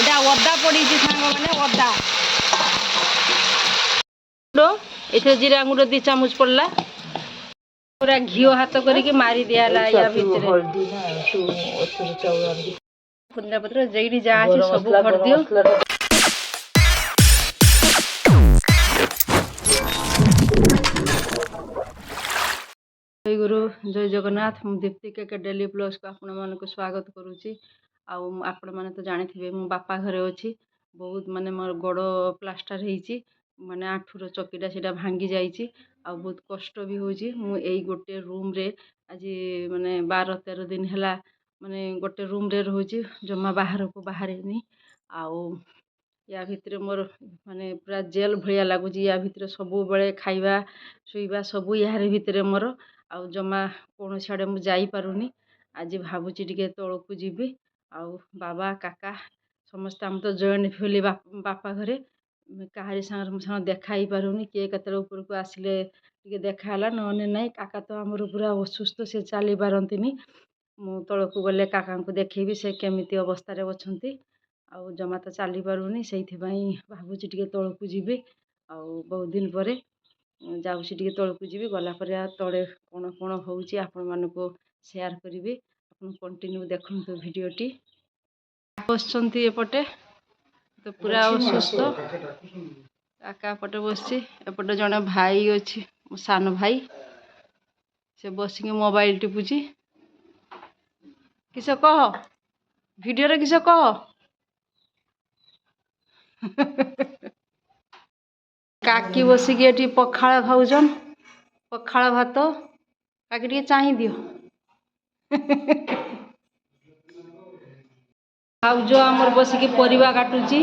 এটা অদা পড়িছি সাঙ্গ মানে অদা এতে জিরা গুঁড়ো 2 চামচ পড়লা পুরা ঘিও হাত করিকি মারি দিয়ালা ইয়া ভিতরে পুদিনা পত্র যেইটি যা আছে ସବୁ ভর দিও जय गुरु जय जगन्नाथ मु दीप्ति के डेली प्लस को आपण मानक स्वागत करुच्ची आपण मैंने तो जानी थे मो बापा घरे अच्छी बहुत माने मोर गोड़ प्लास्टर होती माने आठुर चकीटा से भांगी जाइए आ बहुत कष्ट भी होची मु एई गोटे रूम रे आज माने 12-13 दिन है माने गोटे रूम रे रोची जमा बाहर को बाहर आउ या भितर मोर माने पूरा जेल भलिया लगुच या भितर सब बेले खाइबा शुइबा सब यार भितर मोर आउ जमा कौन आड़े मुझे जापारूनी आज भावुची टिके तौक जीवी आउ बाबा काका समस्त आम तो जॉइंट फैमिली बापा घरे कहारी संग देखा ही पारूनी किए केते ऊपर को आसिले टिके देखाला नने नाई काका तो आमर पूरा असुस्थ से चली पारंतिनी मु तौक गले काका को देखेबी से केमिति अवस्था रे अछंती आउ जमा तो चली पारूनी से भावुची टिके तौक जीवी आउ बहुत दिन पर जाऊँगी टिके तौक जीवी गलापर तले कौन कौन होउची आपण मानको शेयर करी आप कंटिन्यू देखु भिडटी बसंती एपटे तो पूरा असुस्थ काका पटे बसची एपटे जड़े भाई अच्छी मो सान भाई से बसिक मोबाइल टिपुची किस कह वीडियो रे किस कह काकी बसिक ये पखाड़ खाऊन पखाड़ भात काकी टे चाह दियो भाउज आमर बसिक परिवा काटुची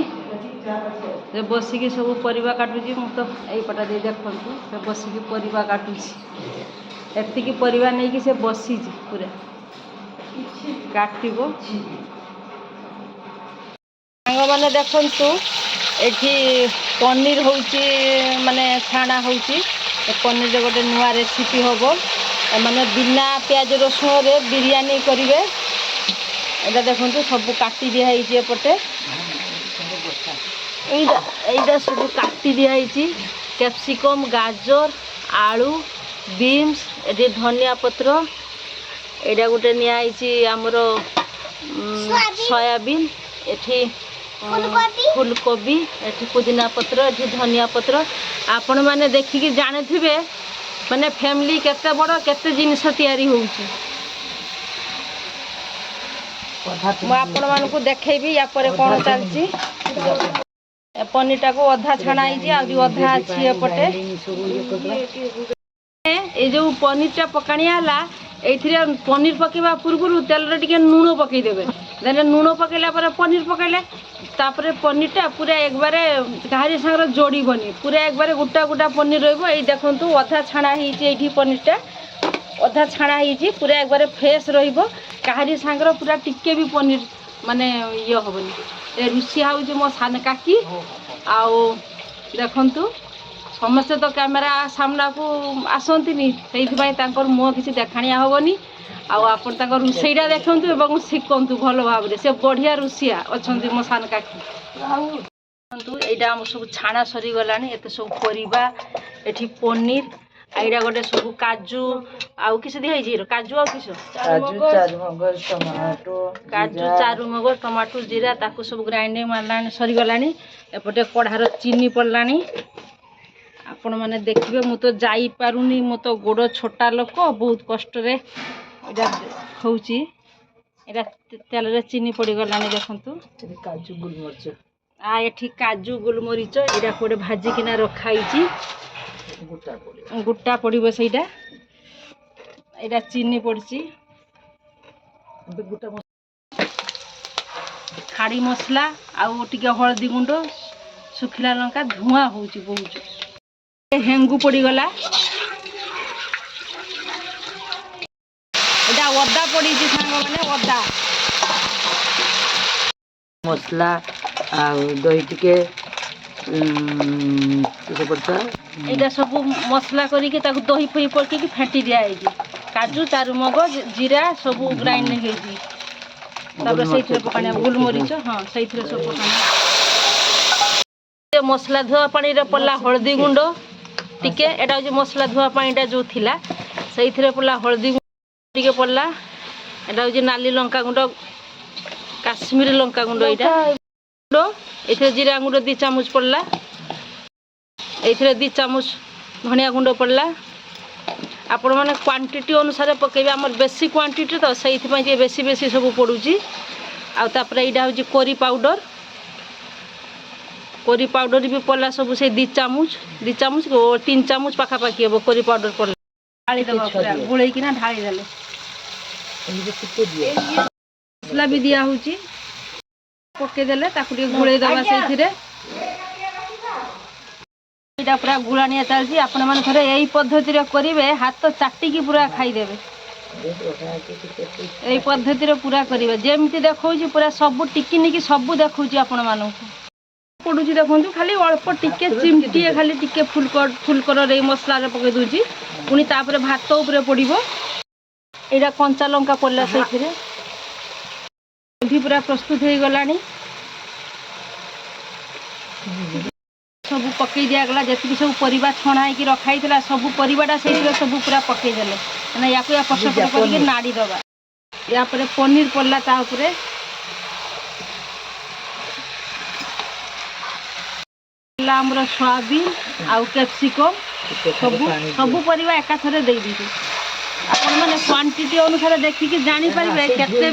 से बसिक सब परिवा काटुची मु तो यहीपटा दे देखु से बसिक परिवा काटुची एतिकी परिवा नहीं कि से बसी पूरा काटो सांग मैंने देखु एठी पनीर होची माने छाणा होची पनीर गोटे नुआ रेसिपी हम माने बिना प्याज रसुण रे बिरयानी करेंगे एटा देखो सब काटी दिखाई एपटे यहीटा सब काटी दिखाई कैप्सिकम गाजर आलू बीन्स ये धनिया पत्र एटा गोटे नियाई आमर सोयाबीन एठी फुलकोबी एठी पुदीना पत्र एठी धनिया पत्र आपण माने देखिकी जाने थिबे माने फैमिली केते बड़ केते जिनिस तयारी होउची मु आपण मानकु देखैबी या परे कोन चलची पनीरटा को अधा छाणाई जी आ अधा अछि एपटे ए जो पनीरटा पकाणियाला एथिरे पनीर पकेबा पूर्व तेल रे टिके नून पकई देबे देने नून पकेला पर पनीर पकेले तापर पनीरटा पूरा एक बारे कहारी संग जोड़ी बनी पूरा एक बारे गोटा गोटा पनीर रहिबो एई देखंतु अधा छाणा हिची एठी पनीरटा अधा छाणा हिची पूरा एक बारे फ्रेश रहिबो कहारी संग पूरा टिके भी पनीर माने ये होबनी ए रुसी हाउजी मो सान काकी आउ देखंतु समस्त तो कैमेरा सामना को आसंती से मुह किसी देखाणिया हेनी आपन रोसईटा देखु और शिखु भल भाव से बढ़िया रुषिया अच्छा मो सान काकी यहाँ आम सब छाणा सरीगला एत सब परिबा एठी पनीर आईटा गोटे सब काजू आउ किस दिखाई काजू आउ किस काजू चारुमगज टमाटो जीरा ताकू सब ग्राइंडिंग मारला सरीगला एपटे कढ़ार चीनी पड़ला आपण मैंने देखिए मु तो जाई पारुनी मो तो गोड़ छोटा लोक बहुत कष्ट रे होची एटा तेल रे चीनी पड़ी गलानी देखंतु काजू गुलमरिच आ एठी काजू गुलमरिच एटा कोडे भाजी किना रखाई छी गुट्टा पड़िबो सेटा एटा चीनी पड़ची गुट्टा खाड़ी मसला आ टिके हळदी गुंड सुखिला लंका धुआं होची बहुत हेंगू पड़ीगला एटा अदा पड़ी सांग मैंने अदा मसला दही टिके एटा सब मसला करके दही फही पकई फेंटी दिया काजू चारुमगज जीरा सब ग्राइंडिंग तापर से पकाने गोलमरीच हाँ से सब पकाने मसला धुआ पानी रे पड़ला हल्दी गुंड टिके एटा हो मसला धुआ पानीटा जो थिला से पड़ला हल्दी गुंड टिके पड़ला एटा हो नाली लंका गुंड काश्मीरी लंका गुंड यहाँ ये जीरा गुंड 2 चामच पड़ला ये 2 चामच धनिया गुंड पड़ला आपण मैंने क्वांटिटी अनुसार पकेबे आमर बेसी क्वांटिटी तो से बेसी बेसी सब पड़ुची आपर यहाँ हूँ करी पाउडर भी पड़ला सब से 2 चामच 3 चामच पाखापाखि हम करी पाउडर पड़ला ढाली देवा गोल किना ढाली देले मसला भी दिया हूँ पकईदेले गोल दवा से पूरा गुलानिया चलती आपण मैंने थे यही पद्धति करेंगे हाथ चाटिकी पूरा खाईदेवे यही पद्धति पूरा करेंगे जमती देखा पूरा सब टिकी सब देखा आपण मानू पड़ू देखो खाली अल्प टिके चिमटी खाली टिके फुलकर मसला पकई दूसरी पुणी तापर भात उपरे पड़ो यहाँ कंचा लंका पड़ला से पूरा प्रस्तुत हो गला सब पकई दिगला जी सब परिवा छणा हो रखाई सब परिवाटा से सब पूरा पकईदेले मैंने या पसपट करके नाड़ी दबा यापर पनीर पड़ला ताऊपर आमर सोयाबीन आउ कैप्सिकम सब परिवा एकाथरे दे दीजिए आपण मैंने क्वांटिटी अनुसार देखिकी जानी पारे केते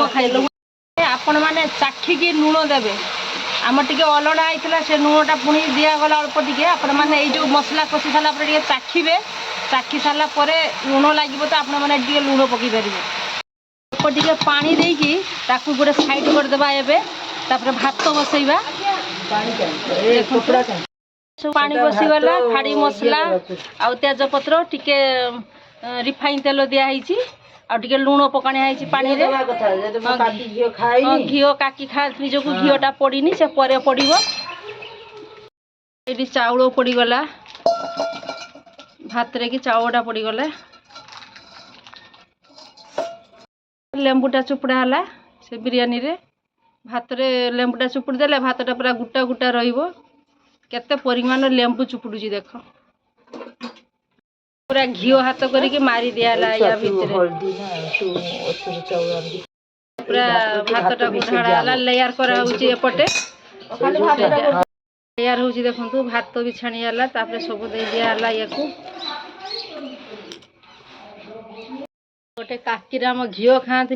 खाइल आपण मैंने चाखिकी लुण देवे आम टे अलड़ा होता से लुणटा पुणी दिगला अल्प टे आपण मैंने जो मसला कषि सारापर चाखिबे चाखी सारापर लुण लगे तो आपण मैंने लुण पकई पारे अल्प टे पानी देकी गोटे साइड करदेवा एवं तापर भात बसैबा पानी बसीगला खाड़ी मसला आ तेजपत्र टिके रिफाइन तेल दिखाई आगे लुण पकाणिया पानी घी काकी खाती जो घीटा पड़नी से पड़ो ये चाउल पड़गला भात रे कि चाउलटा पड़गला लेंबूटा चुपड़ा है से बिरियानी रे भात रे लेंबूटा चुपुड़ी देले भातटा पूरा गुटा गुटा रहिबो केते परिमाण लेंबू चुपुडुची देख पूरा घीओ हाथ करके मारी दियाला या भीतर पूरा भातटा गुठाड़ा लेयर करा होची एपटे लेयर होची देखंतु भात भी छाणीला तापर सब दे दियाला याकू गोटे काकीराम घीओ खाती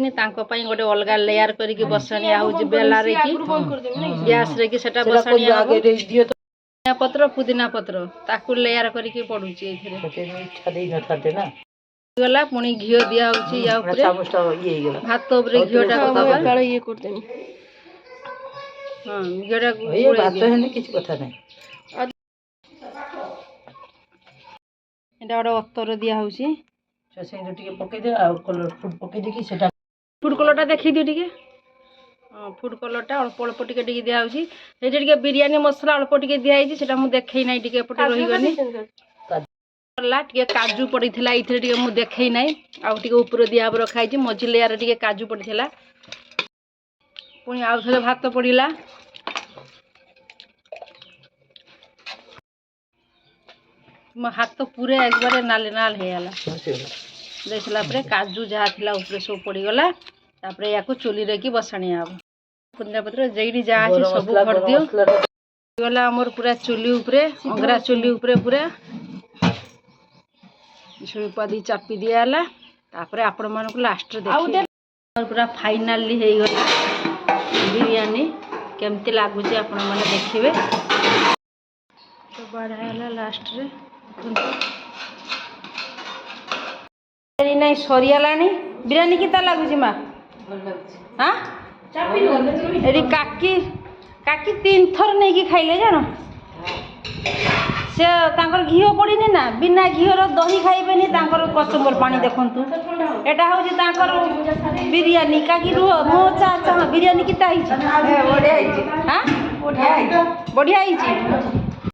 गोटे अलग लेयर करके बसाणिया हूँ बेलार की गैस रे सेटा बसाणिया धनिया पत्र पुदीना पत्र ताकू लेयर करके पड़ुची गला पुणी घी दिया भात घीटा हाँ घीटा गोटे अतर दिया फूड कलरटा देखी दियो टिके हाँ फूड कलरटा अल्प अल्प टिके दिया बिरियानी मसला अल्प टिके दिखाई से देखई ना टिके एपटे रहीगनी टिके काजू पड़ीला ये मुझे देखई ना आउे ऊपर दिया रखाई मझी लेयर टिके काजू पड़ीला पुणी आउ थे भात पड़ला मो हाथ पूरा एक बार नाल नाल होगला देखला काजू जहाँ थिला ऊपर सब पड़गला तापर या चुली रे की बसाणिया हम पुदीना पत्र जेडी जहाँ अच्छे सब भर दियो गला आमर पूरा चुली उपरे अंगरा चुली उपरे पूरा छुपादी चापी दियाला तापर आपण मानक लास्ट देखिए पूरा फाइनाली हो गला बिरयानी केमती लगुच आपण माने देखिबे तो बढ़ाला लास्ट रे नहीं सरीगलानी बिरयानी किता लगुच माँ हाँ ये काकी काकी 3 थर नहीं खाइले जान से तांकर घी पड़नी ना बिना घीर दही खाइबेनी तांकर कचुम्बर पानी देखंतु एटा होची तांकर बिरयानी काकी रुह मो चा चा बिरयानी किता हिची बढ़िया हिची हां बढ़िया हिची